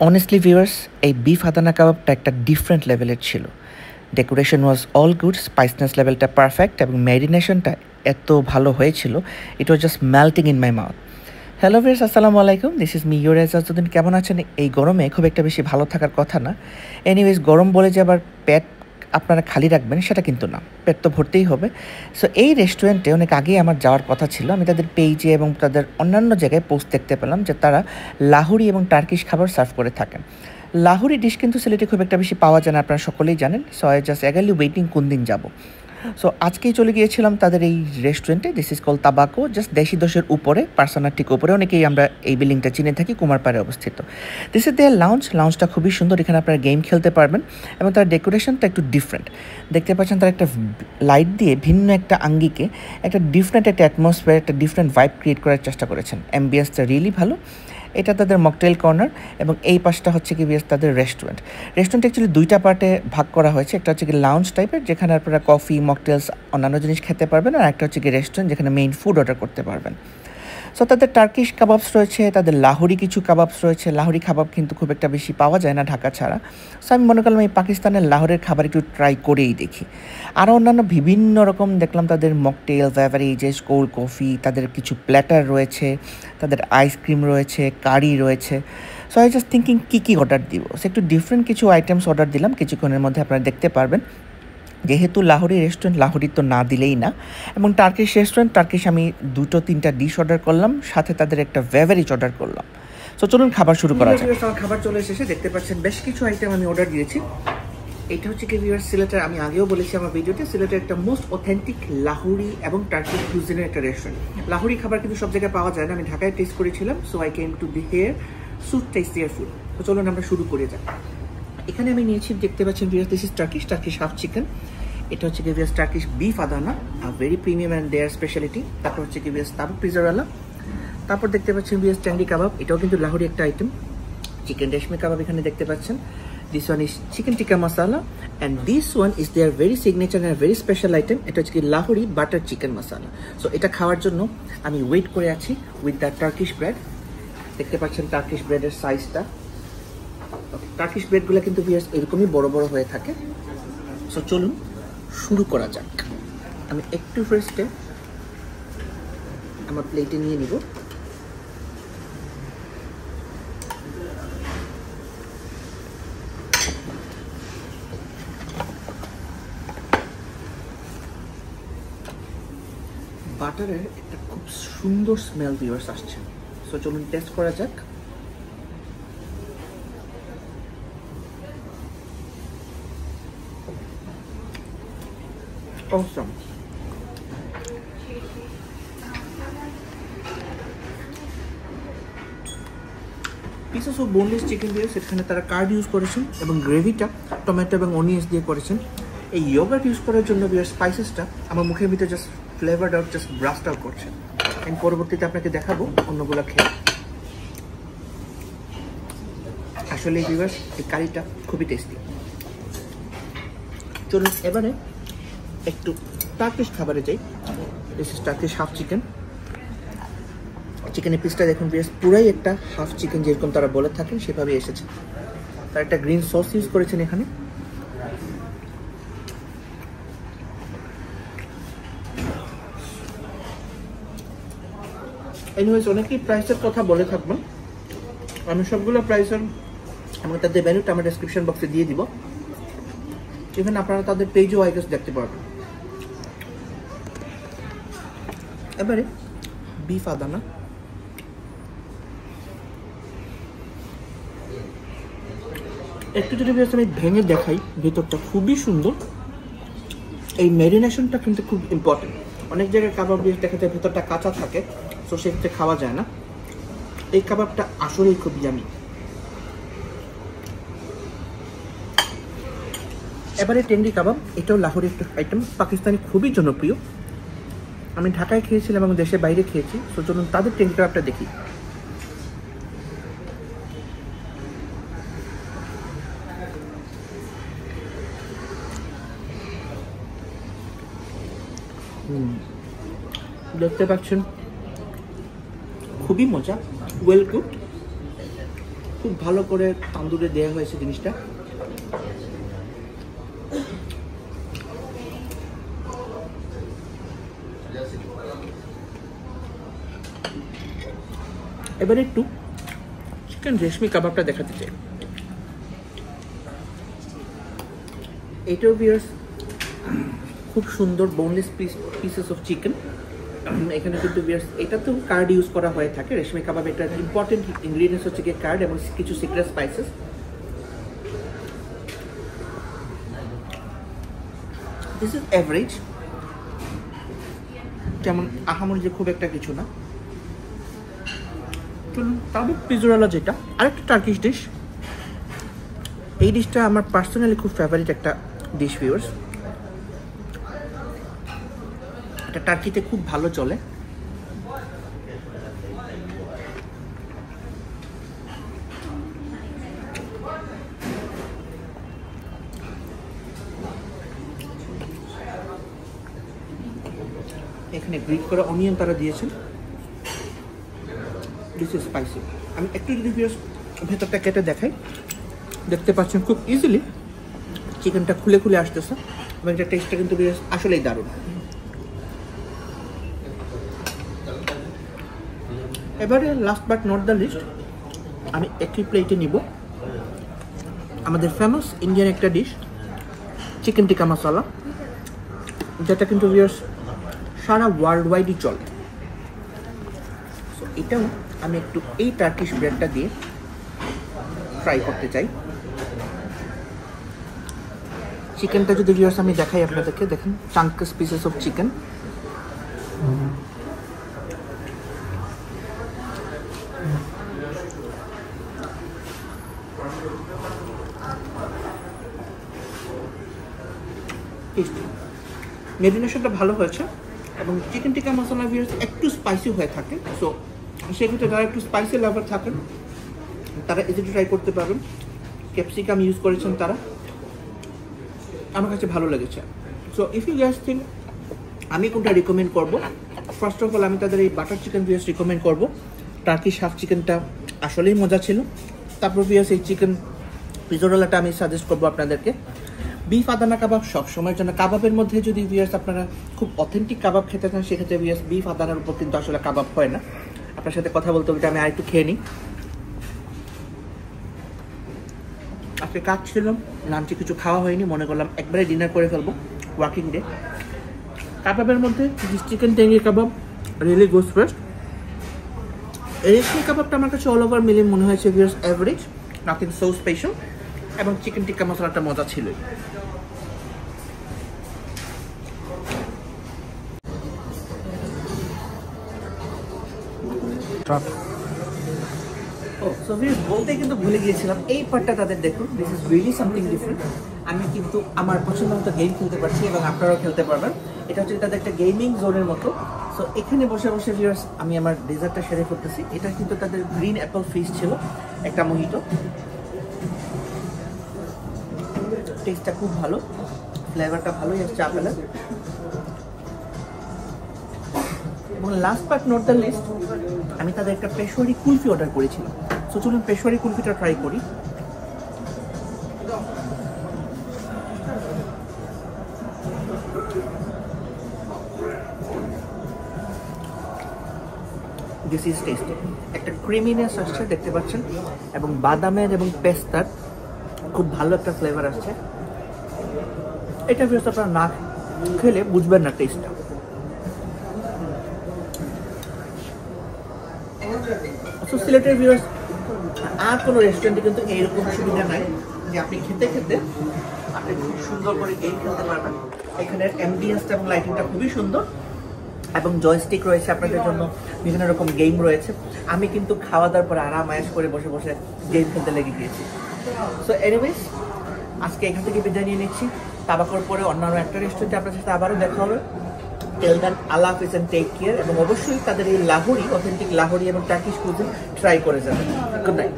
Honestly viewers, এই beef Adana কাবাবটা একটা ডিফারেন্ট লেভেলের ছিল। Decoration was all good, spiciness লেভেলটা পারফেক্ট এবং ম্যারিনেশনটা এত ভালো হয়েছিল, it was just melting in my mouth. Hello viewers, আসসালামু আলাইকুম, this is me your Ejazuddin. কেমন আছেন? এই গরমে খুব একটা বেশি ভালো থাকার কথা না। এনিওয়েজ, গরম বলে যে আবার পেট আপনারা খালি রাখবেন সেটা কিন্তু না, পেট তো ভরতেই হবে। সো এই রেস্টুরেন্টে অনেক আগেই আমার যাওয়ার কথা ছিল। আমি তাদের পেজে এবং তাদের অন্যান্য জায়গায় পোস্ট দেখতে পেলাম যে তারা লাহোরি এবং টার্কিশ খাবার সার্ভ করে থাকেন। লাহোরি ডিশ কিন্তু সিলেটে খুব একটা বেশি পাওয়া যায় না, আপনারা সকলেই জানেন। So I just eagerly waiting কোন দিন যাব। সো আজকেই চলে গিয়েছিলাম তাদের এই রেস্টুরেন্টে। দিস ইজ কল তাবাকো, জাস্ট দেশি দোষের উপরে, পার্সোনার ঠিক উপরে। অনেকেই আমরা এই বিল্ডিংটা চিনে থাকি, কুমারপাড়ে অবস্থিত। দিস ইজ দেয়ার লাউঞ্জটা খুবই সুন্দর, এখানে আপনারা গেম খেলতে পারবেন এবং তার ডেকোরেশনটা একটু ডিফারেন্ট। দেখতে পাচ্ছেন তার একটা লাইট দিয়ে ভিন্ন একটা আঙ্গিকে একটা ডিফারেন্ট একটা অ্যাটমসফিয়ার, একটা ডিফারেন্ট ভাইব ক্রিয়েট করার চেষ্টা করেছেন। অ্যাম্বিয়েন্সটা রিয়েলি ভালো। এটা তাদের মকটেল কর্নার এবং এই পাশটা হচ্ছে কি বিএস তাদের রেস্টুরেন্ট। রেস্টুরেন্ট অ্যাকচুয়ালি দুইটা পার্টে ভাগ করা হয়েছে। একটা হচ্ছে কি লাউঞ্জ টাইপের, যেখানে আপনারা কফি, মকটেলস, অন্যান্য জিনিস খেতে পারবেন, আর একটা হচ্ছে কি রেস্টুরেন্ট, যেখানে মেইন ফুড অর্ডার করতে পারবেন। সো তাদের টার্কিশ কাবাবস রয়েছে, তাদের লাহোরি কিছু কাবাবস রয়েছে। লাহোরি কাবাব কিন্তু খুব একটা বেশি পাওয়া যায় না ঢাকা ছাড়া। সো আমি মনে করলাম এই পাকিস্তানের লাহোরের খাবার একটু ট্রাই করেই দেখি। আরও অন্যান্য বিভিন্ন রকম দেখলাম তাদের মকটেল, বেভারেজেস, কোল্ড কফি, তাদের কিছু প্ল্যাটার রয়েছে, তাদের আইসক্রিম রয়েছে, কারি রয়েছে। সো আই জাস্ট থিঙ্কিং কী অর্ডার দিব। সো একটু ডিফারেন্ট কিছু আইটেমস অর্ডার দিলাম, কিছুক্ষণের মধ্যে আপনারা দেখতে পারবেন। যেহেতু লাহোরি রেস্টুরেন্ট, লাহোরি তো না দিলেই না। এবং টার্কিশ রেস্টুরেন্ট, টার্কিশ আমি 2-3টা ডিশ অর্ডার করলাম, সাথে তাদের একটা বেভারেজ অর্ডার করলাম। সো চলুন খাবার শুরু করা যাক। আমার খাবার চলে এসেছে, দেখতে পাচ্ছেন বেশ কিছু আইটেম আমি অর্ডার দিয়েছি। এটা হচ্ছে কি ভিউয়ার্স, সিলেটের, আমি আগেও বলেছি আমার ভিডিওতে, সিলেটের একটা মোস্ট অথেন্টিক লাহোরি এবং টার্কিশ কুজিনের একটা রেস্টুরেন্ট। লাহোরি খাবার কিন্তু সব জায়গায় পাওয়া যায় না, আমি ঢাকায় টেস্ট করেছিলাম। So I came to be here suit taste their food. তো চলুন আমরা শুরু করে যাই। এখানে আমি নিয়েছি, দেখতে পাচ্ছেন viewers, this is Turkish half chicken. এটা হচ্ছে গিভিয়াস Turkish beef Adana, very premium and their speciality. তারপর হচ্ছে গিভিয়াস তাবুক পিজাওয়ালা। তারপর দেখতে পাচ্ছেন ভিউয়াস ট্যাংরি কাবাব, এটাও কিন্তু লাহোরি একটা আইটেম। চিকেন রেশমি কাবাব এখানে দেখতে পাচ্ছেন। This one is chicken tikka masala and this one is their very signature and very special item. এটা হচ্ছে কি Lahori butter chicken masala. So এটা খাওয়ার জন্য আমি ওয়েট করে আছি উইথ দ্য টার্কিশ ব্রেড। দেখতে পাচ্ছেন টার্কিশ ব্রেডের সাইজটা। টার্কিশ ব্রেডগুলো কিন্তু ভিউয়ার্স এরকমই বড় বড় হয়ে থাকে। সো চলুন শুরু করা যাক। আমি একটু ফার্স্টে আমার প্লেটে নিয়ে নিব। বাটারের একটা খুব সুন্দর স্মেল ভিউয়ার্স আসছে। সো চলুন টেস্ট করা যাক। Awesome. Pieces of boneless chicken দিয়ে সেখানে তারা কার্ড ইউজ করেছেন এবং গ্রেভিটা টমেটো এবং অনিয়ন্স দিয়ে করেছেন। এই ইয়োগার্ট ইউজ করার জন্য স্পাইসেসটা আমার মুখের ভিতরে just flavoured out, just ব্রাস্ট out করছে। আমি পরবর্তীতে আপনাকে দেখাবো অন্যগুলো খেয়ে। আসলে ভিউয়ার্স এই কারিটা খুবই টেস্টি। চলুন এবারে একটু টার্কিশ খাবারে যাই। This is Turkish half chicken. চিকেনের পিসটা দেখুন বেশ পুরাই একটা হাফ চিকেন, যেরকম তারা বলে থাকেন সেভাবেই এসেছে। তার একটা গ্রিন সস ইউজ করেছেন এখানে। এনিওয়েজ, অনেকেই প্রাইসের কথা বলে থাকবেন। আমি সবগুলো প্রাইসের এবং তাদের মেনুটা আমার ডেসক্রিপশন বক্সে দিয়ে দিব। ইভেন আপনারা তাদের পেজও আই গেস দেখতে পারবেন। এবারে বিফ আদানা। একটু যদি আমি ভেঙে দেখাই, ভেতরটা খুবই সুন্দর। এই ম্যারিনেশনটা কিন্তু খুব ইম্পর্টেন্ট। অনেক জায়গায় কাবাব দিয়ে দেখা যায় ভেতরটা কাঁচা থাকে, তো সেক্ষেত্রে খাওয়া যায় না। এই কাবাবটা আসলেই খুব ইয়ামি। এবারে টেংরি কাবাব, এটাও লাহোরি একটা আইটেম, পাকিস্তানি খুবই জনপ্রিয়। আমি ঢাকায় খেয়েছিলাম এবং দেশের বাইরে খেয়েছি। তো চলুন তাদের টেংরি কাবাবটা দেখি। দেখতে পাচ্ছেন খুবই মজা, ওয়েল কুকড। খুব ভালো করে তান্দুরে দেওয়া হয়েছে জিনিসটা। এবারে একটু চিকেন রেশমি কাবাবটা দেখাতে চাই। এটাও ভিউয়ার্স খুব সুন্দর বোনলেস পিসেস অফ চিকেন। এখানে কিন্তু ভিউয়ার্স এটাতেও কার্ড ইউজ করা হয়ে থাকে। রেশমি কাবাব এটার ইম্পর্টেন্ট ইনগ্রিডিয়েন্টস হচ্ছে গিয়ে কার্ড এবং কিছু secret spices. This is average, যেমন আহামরি যে খুব একটা কিছু না। তবে পিজোরালা যেটা আরেকটা টার্কিশ ডিশ, এই ডিশটা আমার পার্সোনালি খুব ফেভারিট একটা ডিশ ভিউয়ার্স। এটা টার্কিতে খুব ভালো চলে। এখানে গ্রিট করা অনিয়ন তারা দিয়েছেন। This is spicy. আমি একটু যদি ভিউয়ার্স ভেতরটা কেটে দেখাই, দেখতে পাচ্ছেন খুব ইজিলি চিকেনটা খুলে খুলে আসতেছে এবং এটা টেস্টটা কিন্তু ভিউয়ার্স আসলেই দারুণ। এবারে last but not the least, আমি একই প্লেটে নিব আমাদের ফেমাস ইন্ডিয়ান একটা ডিশ চিকেন টিক্কা মশলা, যেটা কিন্তু ভিউয়ার্স সারা ওয়ার্ল্ড ওয়াইডই চলে। সো এটাও আমি একটু এই টার্কিশ ব্রেডটা দিয়ে ফ্রাই করতে চাই। চিকেনটা যদি ভিউয়ার্স আমি দেখাই আপনাদেরকে, দেখেন চাঙ্কস পিসেস অফ চিকেন। মেরিনেশনটা ভালো হয়েছে এবং চিকেন টিক্কা মশলা ভিউয়ার্স একটু স্পাইসি হয়ে থাকে। সো সেক্ষেত্রে যারা একটু স্পাইসি লাভার থাকেন তারা ইজিলি ট্রাই করতে পারবেন। ক্যাপসিকাম ইউজ করেছেন তারা, আমার কাছে ভালো লেগেছে। So if you guys think আমি কোনটা রিকমেন্ড করব, ফার্স্ট অফ অল আমি তাদের এই বাটার চিকেন ভিউয়ার্স রিকমেন্ড করব। টার্কিশ হাফ চিকেনটা আসলেই মজা ছিল। তারপর ভিউয়ার্স এই চিকেন পিজোরালাটা আমি সাজেস্ট করবো আপনাদেরকে। বিফ আদানা কাবাব সব সময়ের জন্য, কাবাবের মধ্যে যদি ভিউয়ার্স আপনারা খুব অথেন্টিক কাবাব খেতে চান সেক্ষেত্রে ভিউয়ার্স বিফ আদানার উপর কিন্তু আসলে কাবাব হয় না। আপনার সাথে কথা বলতে বলতে আমি আরেকটু খেয়ে নিই। আজকে কাজ ছিল, লাঞ্চে কিছু খাওয়া হয়নি, মনে করলাম একবারে ডিনার করে ফেলবো ওয়ার্কিং ডে। কাবাবের মধ্যে chicken tangy kebab really goes first. Reshmi কাবাবটা আমার কাছে অল ওভার মিলিয়ে মনে হয়েছে viewers average, nothing so special, এবং চিকেন টিক্কা মশলাটা মজা ছিলই। বলতে কিন্তু ভুলে গিয়েছিলাম, এই পার্টটা তাদের দেখুন, this is really something different. আমি কিন্তু আমার পছন্দ মতো গেম খেলতে পারছি এবং আপনারাও খেলতে পারবেন। এটা হচ্ছে তাদের একটা গেমিং জোনের মতো। সো এখানে বসে বসে ভিউয়ার্স আমি আমার ডেজার্টটা সেরে ফেলতেছি। এটা কিন্তু তাদের গ্রিন অ্যাপল ফিশ ছিল, একটা মোহিতো। টেস্টটা খুব ভালো, ফ্লেভারটা ভালোই আসছে আপেলের। এবং last but not the least, আমি তাদের একটা পেশোয়ারি কুলফি অর্ডার করেছিলাম। সো চলুন পেশোয়ারি কুলফিটা ট্রাই করি। This is tasty. একটা ক্রিমিনেস আসছে দেখতে পাচ্ছেন, এবং বাদামের এবং পেস্তার খুব ভালো একটা ফ্লেভার আসছে। এটা ভিউয়ার্স আপনারা না খেলে বুঝবেন না টেস্টটা। সো সিলেটের ভিউয়ার্স আর কোনো রেস্টুরেন্টে কিন্তু এইরকম সুবিধা নাই যে আপনি খেতে খেতে আপনি খুব সুন্দর করে গেম খেলতে পারবেন। এখানের অ্যাম্বিয়েন্সটা এবং লাইটিংটা খুবই সুন্দর, এবং জয়স্টিক রয়েছে আপনাদের জন্য, বিভিন্ন রকম গেম রয়েছে। আমি কিন্তু খাওয়া দাওয়ার পর আরাম আয়েশ করে বসে বসে গেম খেলতে লেগে গিয়েছি। সো এনিওয়েজ আজকে এখান থেকে বিদায় নিয়ে নিচ্ছি। তাবাকর পরে অন্যান্য একটা রেস্টুরেন্টে আপনার সাথে আবারও দেখা হবে। টিল দেন আল্লাহ হাফিজ এন্ড টেক কেয়ার, এবং অবশ্যই তাদের এই লাহোরি অথেন্টিক লাহোরি এবং টার্কিশ কুজিন ট্রাই করে যাবেন। Good night.